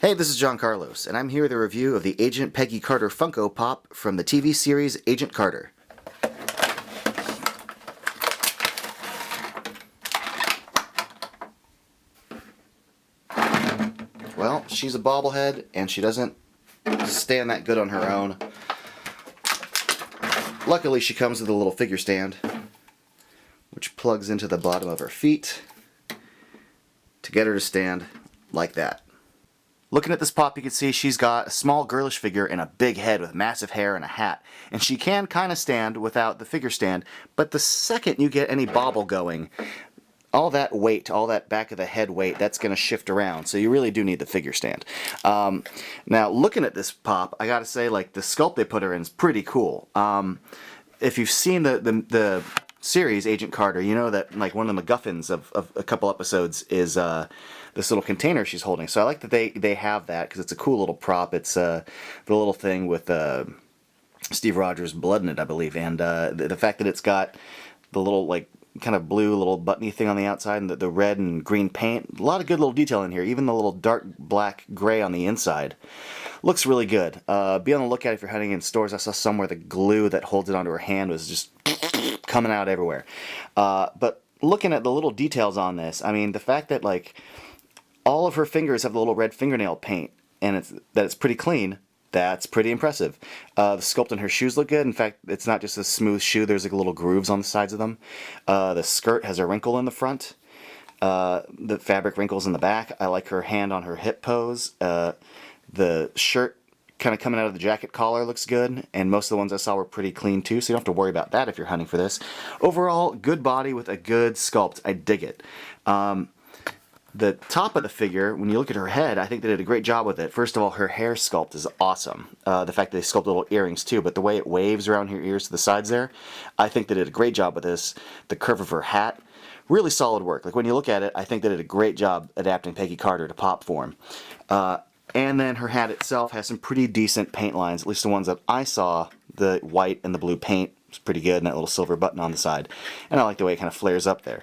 Hey, this is John Carlos, and I'm here with a review of the Agent Peggy Carter Funko Pop from the TV series Agent Carter. Well, she's a bobblehead, and she doesn't stand that good on her own. Luckily, she comes with a little figure stand, which plugs into the bottom of her feet to get her to stand like that. Looking at this pop, you can see she's got a small girlish figure and a big head with massive hair and a hat. And she can kind of stand without the figure stand, but the second you get any bobble going, all that weight, all that back of the head weight, that's going to shift around. So you really do need the figure stand. Now, looking at this pop, I gotta say, like, the sculpt they put her in is pretty cool. If you've seen the series Agent Carter, you know that like one of the MacGuffins of a couple episodes is this little container she's holding. So I like that they have that because it's a cool little prop. It's the little thing with Steve Rogers' blood in it, I believe, and the fact that it's got the little like kind of blue little buttony thing on the outside and the red and green paint. A lot of good little detail in here. Even the little dark black gray on the inside looks really good. Be on the lookout if you're hunting in stores. I saw somewhere the glue that holds it onto her hand was just coming out everywhere. But looking at the little details on this, I mean, the fact that like all of her fingers have the little red fingernail paint and it's pretty clean, that's pretty impressive. The sculpt in her shoes look good. In fact, it's not just a smooth shoe, there's like little grooves on the sides of them. The skirt has a wrinkle in the front. The fabric wrinkles in the back. I like her hand on her hip pose. The shirt kind of coming out of the jacket collar looks good, and most of the ones I saw were pretty clean too, so you don't have to worry about that if you're hunting for this. Overall, good body with a good sculpt. I dig it. The top of the figure, when you look at her head, I think they did a great job with it. First of all, her hair sculpt is awesome. The fact that they sculpted little earrings too, but the way it waves around her ears to the sides there, I think they did a great job with this. The curve of her hat, really solid work. Like when you look at it, I think they did a great job adapting Peggy Carter to pop form. And then her hat itself has some pretty decent paint lines, at least the ones that I saw. The white and the blue paint is pretty good, and that little silver button on the side. And I like the way it kind of flares up there.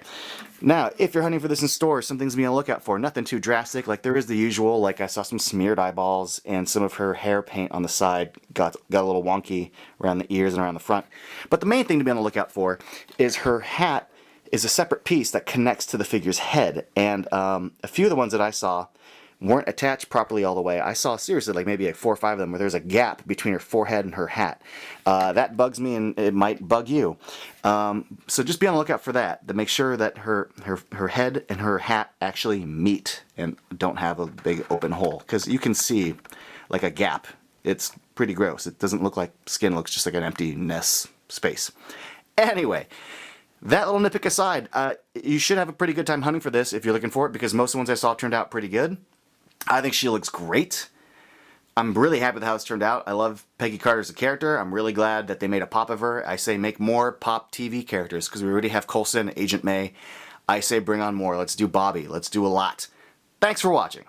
Now, if you're hunting for this in stores, some things to be on the lookout for. Nothing too drastic, like there is the usual, like I saw some smeared eyeballs, and some of her hair paint on the side got a little wonky around the ears and around the front. But the main thing to be on the lookout for is her hat is a separate piece that connects to the figure's head. And a few of the ones that I saw weren't attached properly all the way. I saw seriously like maybe like 4 or 5 of them where there's a gap between her forehead and her hat. That bugs me, and it might bug you. So just be on the lookout for that, to make sure that her head and her hat actually meet and don't have a big open hole, because you can see like a gap. It's pretty gross. It doesn't look like skin, it looks just like an emptiness space. Anyway, that little nitpick aside, you should have a pretty good time hunting for this if you're looking for it, because most of the ones I saw turned out pretty good. I think she looks great. I'm really happy with how it's turned out. I love Peggy Carter as a character. I'm really glad that they made a pop of her. I say make more pop TV characters, because we already have Coulson, Agent May. I say bring on more. Let's do Bobby. Let's do a lot. Thanks for watching.